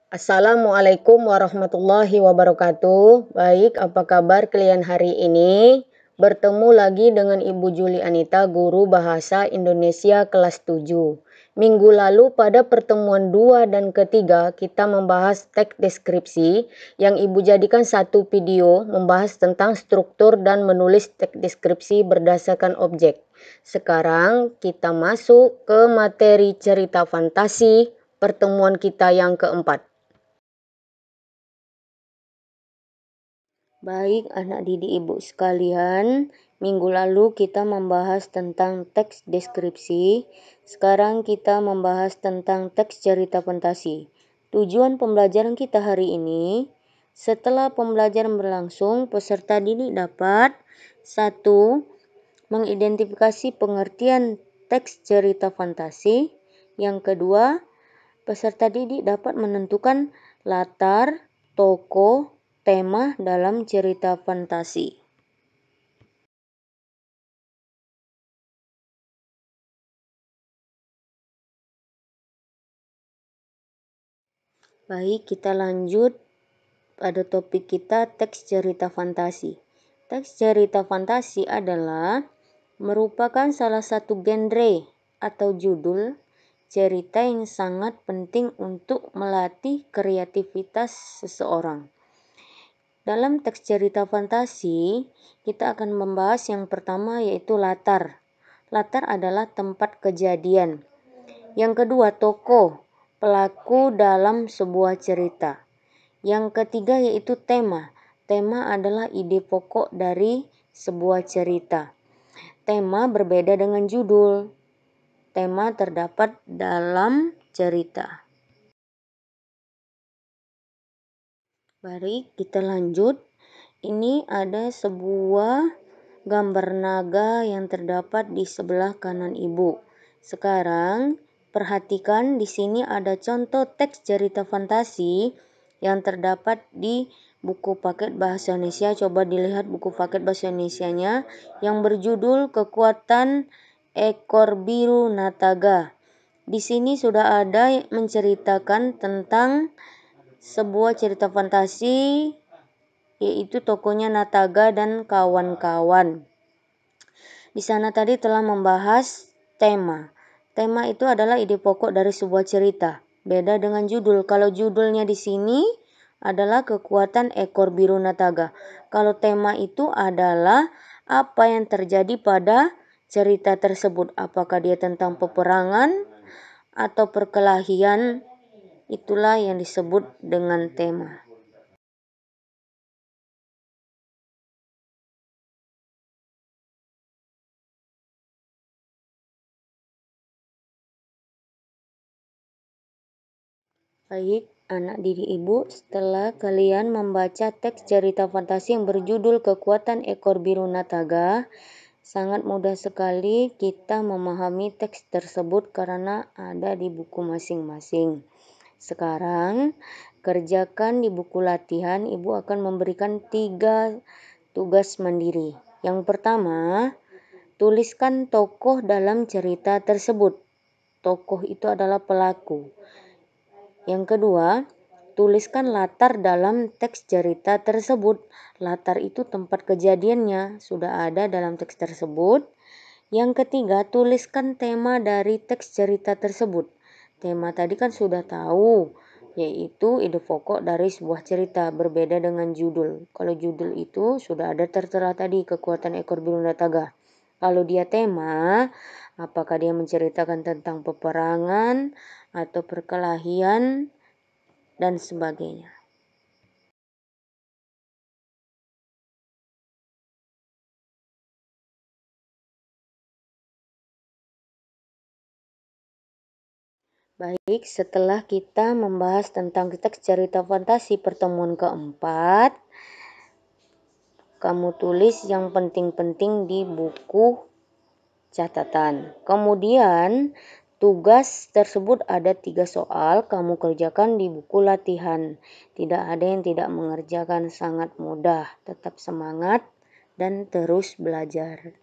Assalamualaikum warahmatullahi wabarakatuh. Baik, apa kabar kalian hari ini? Bertemu lagi dengan Ibu Juli Anita, guru Bahasa Indonesia kelas 7. Minggu lalu pada pertemuan 2 dan ketiga kita membahas teks deskripsi yang Ibu jadikan satu video membahas tentang struktur dan menulis teks deskripsi berdasarkan objek. Sekarang kita masuk ke materi cerita fantasi pertemuan kita yang keempat. Baik anak didik ibu sekalian, minggu lalu kita membahas tentang teks deskripsi, sekarang kita membahas tentang teks cerita fantasi. Tujuan pembelajaran kita hari ini, setelah pembelajaran berlangsung, peserta didik dapat 1. Mengidentifikasi pengertian teks cerita fantasi. Yang kedua, peserta didik dapat menentukan latar, tokoh, tema dalam cerita fantasi. Baik, kita lanjut pada topik kita teks cerita fantasi. Teks cerita fantasi adalah merupakan salah satu genre atau judul cerita yang sangat penting untuk melatih kreativitas seseorang. Dalam teks cerita fantasi, kita akan membahas yang pertama yaitu latar. Latar adalah tempat kejadian. Yang kedua, tokoh, pelaku dalam sebuah cerita. Yang ketiga yaitu tema. Tema adalah ide pokok dari sebuah cerita. Tema berbeda dengan judul. Tema terdapat dalam cerita. Baik, kita lanjut. Ini ada sebuah gambar naga yang terdapat di sebelah kanan ibu. Sekarang perhatikan di sini ada contoh teks cerita fantasi yang terdapat di buku paket bahasa Indonesia. Coba dilihat buku paket bahasa Indonesianya yang berjudul Kekuatan Ekor Biru Nataga. Di sini sudah ada menceritakan tentang sebuah cerita fantasi yaitu tokohnya Nataga dan kawan-kawan. Di sana tadi telah membahas tema. Tema itu adalah ide pokok dari sebuah cerita. Beda dengan judul. Kalau judulnya di sini adalah Kekuatan Ekor Biru Nataga. Kalau tema itu adalah apa yang terjadi pada cerita tersebut. Apakah dia tentang peperangan atau perkelahian? Itulah yang disebut dengan tema. Baik, anak didik ibu, setelah kalian membaca teks cerita fantasi yang berjudul Kekuatan Ekor Biru Nataga, sangat mudah sekali kita memahami teks tersebut karena ada di buku masing-masing. Sekarang, kerjakan di buku latihan, ibu akan memberikan 3 tugas mandiri. Yang pertama, tuliskan tokoh dalam cerita tersebut. Tokoh itu adalah pelaku. Yang kedua, tuliskan latar dalam teks cerita tersebut. Latar itu tempat kejadiannya, sudah ada dalam teks tersebut. Yang ketiga, tuliskan tema dari teks cerita tersebut. Tema tadi kan sudah tahu, yaitu ide pokok dari sebuah cerita, berbeda dengan judul. Kalau judul itu sudah ada tertera tadi, Kekuatan Ekor Biru Nataga. Kalau dia tema, apakah dia menceritakan tentang peperangan atau perkelahian dan sebagainya. Baik, setelah kita membahas tentang teks cerita fantasi pertemuan keempat, kamu tulis yang penting-penting di buku catatan. Kemudian tugas tersebut ada 3 soal, kamu kerjakan di buku latihan. Tidak ada yang tidak mengerjakan, sangat mudah. Tetap semangat dan terus belajar.